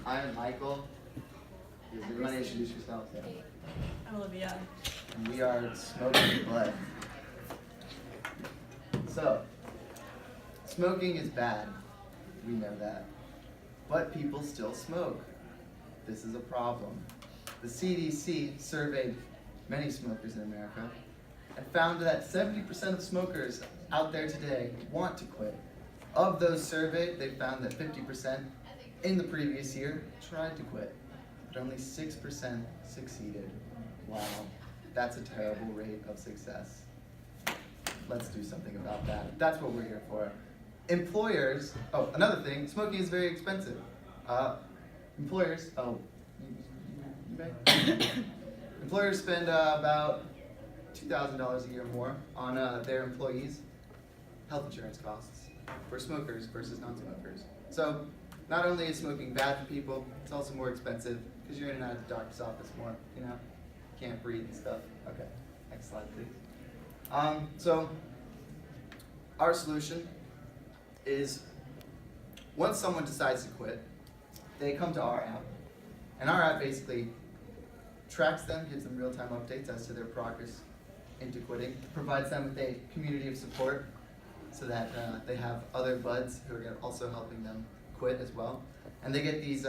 I'm Michael. You want to introduce yourself? Yeah. I'm Olivia. And we are Smoking Blood. So, smoking is bad. We know that. But people still smoke. This is a problem. The CDC surveyed many smokers in America and found that 70% of smokers out there today want to quit. Of those surveyed, they found that 50% in the previous year tried to quit, but only 6% succeeded. Wow, that's a terrible rate of success. Let's do something about that. That's what we're here for. Employers, another thing, smoking is very expensive. Employers, employers spend about $2,000 a year more on their employees' health insurance costs for smokers versus non-smokers. So not only is smoking bad for people, it's also more expensive because you're in and out of the doctor's office more, can't breathe and stuff. Okay, next slide please. So our solution is once someone decides to quit, they come to our app. And our app basically tracks them, gives them real-time updates as to their progress into quitting, provides them with a community of support so that they have other buds who are also helping them quit as well. And they get these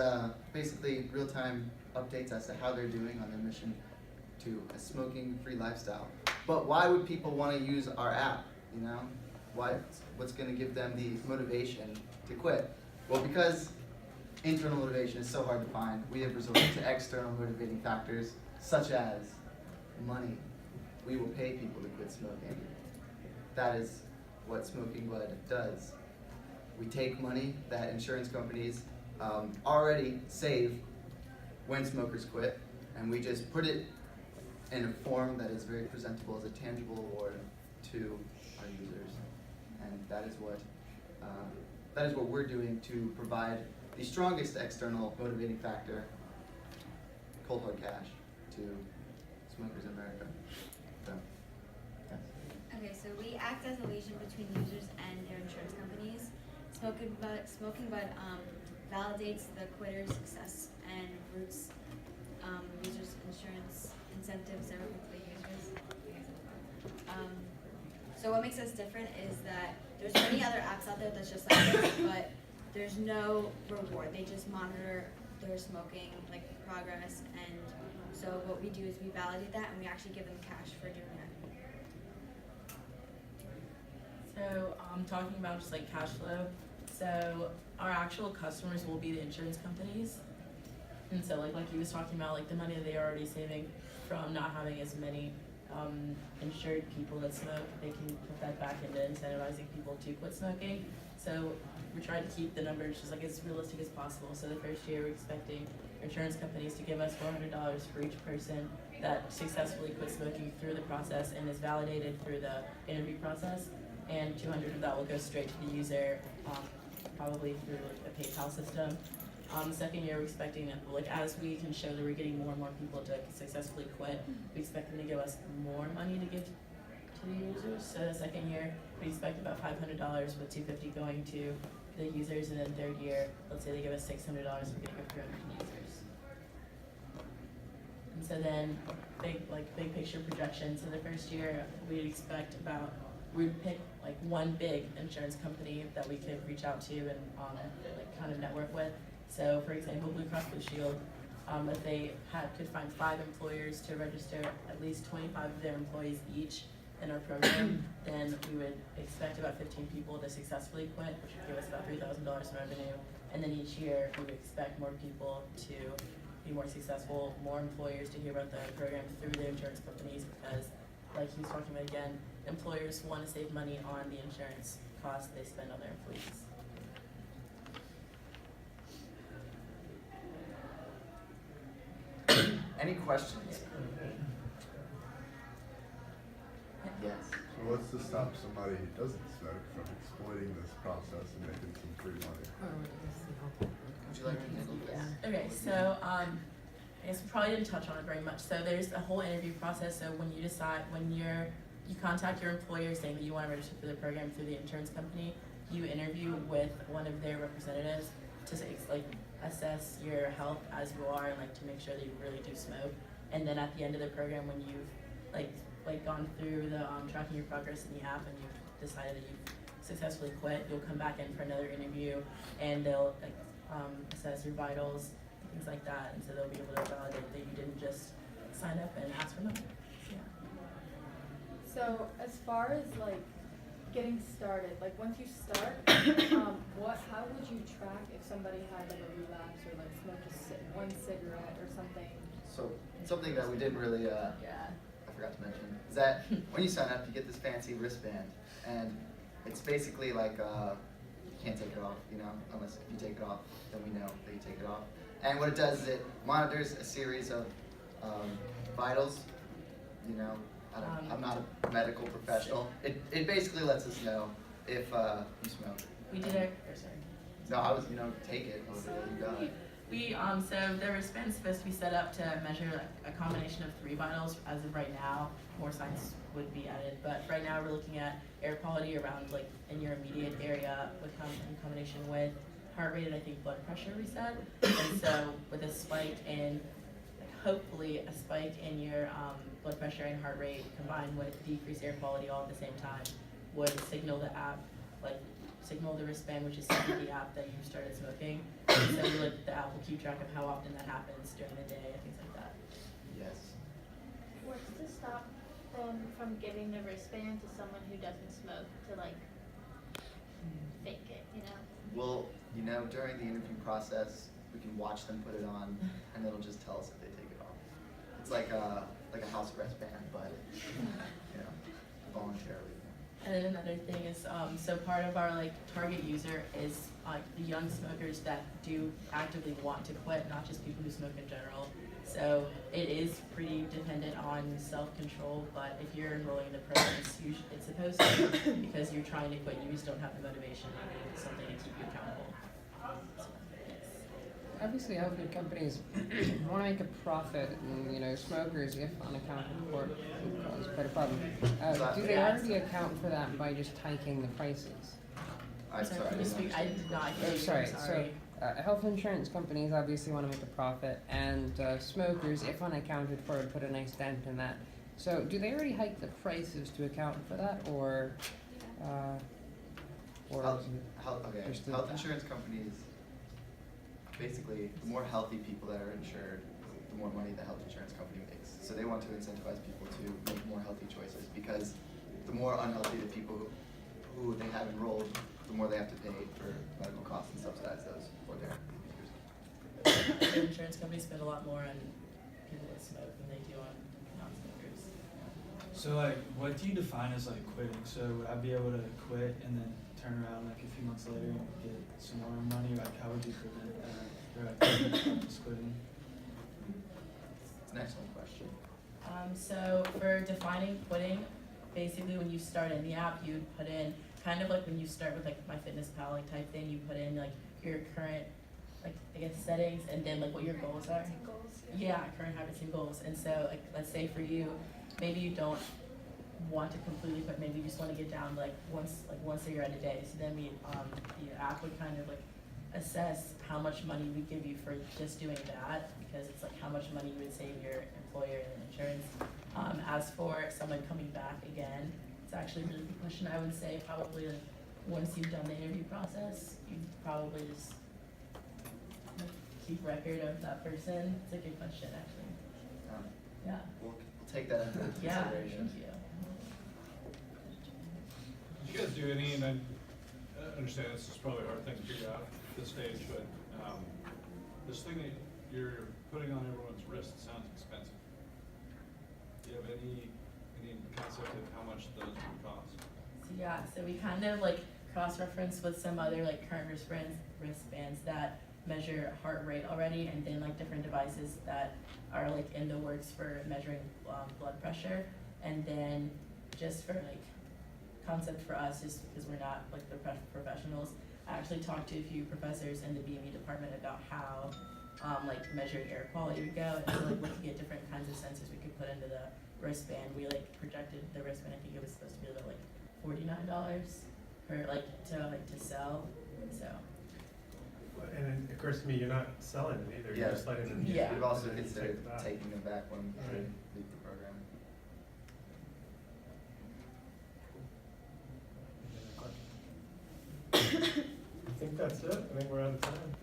basically real-time updates as to how they're doing on their mission to a smoking-free lifestyle. But why would people want to use our app? What's going to give them the motivation to quit? Well, because internal motivation is so hard to find, we have resorted to external motivating factors such as money. We will pay people to quit smoking. That is what Smoking Blood does. We take money that insurance companies already save when smokers quit, and we just put it in a form that is very presentable as a tangible award to our users. And that is what we're doing to provide the strongest external motivating factor, cold hard cash, to smokers in America. So, yes. Okay, so we act as a liaison between users and their insurance companies. Smoking Bud validates the quitter's success and routes users' insurance incentives are with the users. So what makes us different is that there's many other apps out there that's just like this, but there's no reward. They just monitor their smoking progress, and so what we do is we validate that and we actually give them cash for doing that. So talking about just cash flow. So our actual customers will be the insurance companies. And so like he was talking about, the money that they're already saving from not having as many insured people that smoke, they can put that back into incentivizing people to quit smoking. So we're trying to keep the numbers just as realistic as possible. So the first year we're expecting insurance companies to give us $400 for each person that successfully quit smoking through the process and is validated through the interview process. And 200 of that will go straight to the user, probably through a PayPal system. The second year, we're expecting that, as we can show that we're getting more and more people to successfully quit, we expect them to give us more money to give to the users. So the second year, we expect about $500 with $250 going to the users, and then third year, let's say they give us $600, we're getting up to 300 users. And so then, big picture projections. In the first year, we'd expect we'd pick one big insurance company that we could reach out to and kind of network with. So for example, Blue Cross Blue Shield, if they could find 5 employers to register at least 25 of their employees each in our program, then we would expect about 15 people to successfully quit, which would give us about $3,000 in revenue. And then each year, we would expect more people to be more successful, more employers to hear about the program through their insurance companies, because like he was talking about again, employers want to save money on the insurance costs they spend on their employees. Any questions? Yes. So what's to stop somebody who doesn't smoke from exploiting this process and making some free money? Would you like to handle this? Okay, so I guess we probably didn't touch on it very much. So there's a whole interview process. So when you contact your employer saying that you want to register for the program through the insurance company, you interview with one of their representatives to like assess your health as you are and like to make sure that you really do smoke. And then at the end of the program, when you've like gone through the tracking your progress in the app and you've decided that you've successfully quit, you'll come back in for another interview and they'll like assess your vitals, things like that, and so they'll be able to validate that you didn't just sign up and ask for money. So, yeah. So as far as like getting started, like once you start, how would you track if somebody had like a relapse or like smoked one cigarette or something? So something that we didn't really, Yeah. I forgot to mention, is that when you sign up, you get this fancy wristband, and it's basically like you can't take it off, you know, unless if you take it off, then we know that you take it off. And what it does is it monitors a series of vitals, you know. I'm not a medical professional. It basically lets us know if you smoke. We did it. Or sorry. No, I was, take it. You got it. We so the wristband's supposed to be set up to measure like a combination of 3 vitals. As of right now, more science would be added, but right now we're looking at air quality around like in your immediate area in combination with heart rate and I think blood pressure we said. And so with a spike in hopefully a spike in your blood pressure and heart rate combined with decreased air quality all at the same time would signal the app, like signal the wristband, which is sending the app that you started smoking. And so the app will keep track of how often that happens during the day and things like that. Yes. What's to stop them from giving the wristband to someone who doesn't smoke to like fake it, you know? Well, during the interview process, we can watch them put it on, and it'll just tell us if they take it off. It's like a house arrest ban, but voluntarily. And then another thing is, so part of our like target user is the young smokers that do actively want to quit, not just people who smoke in general. So it is pretty dependent on self-control, but if you're enrolling in the program, it's supposed to be because you're trying to quit, you just don't have the motivation, you need something to keep you accountable. So, yes. Obviously, healthcare companies want to make a profit, and smokers, if unaccounted for, cause quite a problem. Do they already account for that by just hiking the prices? I'm Sorry, sorry. can you speak? I did not hear Oh, you. sorry. I'm sorry. So, health insurance companies obviously want to make a profit, and smokers, if unaccounted for, would put a nice dent in that. So, do they already hike the prices to account for that, or is it just Health insurance companies, basically, the more healthy people that are insured, the more money the health insurance company makes. So they want to incentivize people to make more healthy choices, because the more unhealthy the people who they have enrolled, the more they have to pay for medical costs and subsidize those for their users. The insurance companies spend a lot more on people that smoke than they do on non-smokers. So like, what do you define as like quitting? So would I be able to quit and then turn around like a few months later and get some more money? Like, how would you prevent that? Or like, just quitting? It's an excellent question. So for defining quitting, basically when you start in the app, you put in kind of like when you start with like MyFitnessPal like type thing, you put in like your current like I guess settings and then like what your goals are. Yeah, current habits and goals. And so like let's say for you, maybe you don't want to completely quit, maybe you just want to get down like once a year at a day. So then the app would kind of like assess how much money we give you for just doing that, because it's like how much money you would save your employer and insurance. As for someone coming back again, it's actually a really good question. I would say probably like once you've done the interview process, you probably just keep record of that person. It's a good question actually. Yeah. We'll take that into Yeah, consideration. thank you. Did you guys do any, and I understand this is probably a hard thing to figure out at this stage, but this thing that you're putting on everyone's wrist sounds expensive. Do you have any concept of how much those would cost? So yeah, so we kind of like cross-reference with some other like current wristbands that measure heart rate already, and then like different devices that are like in the works for measuring blood pressure. And then just for like concept for us, just because we're not like the professionals, I actually talked to a few professors in the BME department about how like measured air quality would go, and so like looking at different kinds of sensors we could put into the wristband. We like projected the wristband, I think it was supposed to be about like $49 for to sell. So And it occurs to me, you're not selling it either, Yeah. you're just letting them use it. Yeah. We've also and then you considered take it back. taking them back when they Right. leave the program. Any other questions? I think that's it, I think we're out of time.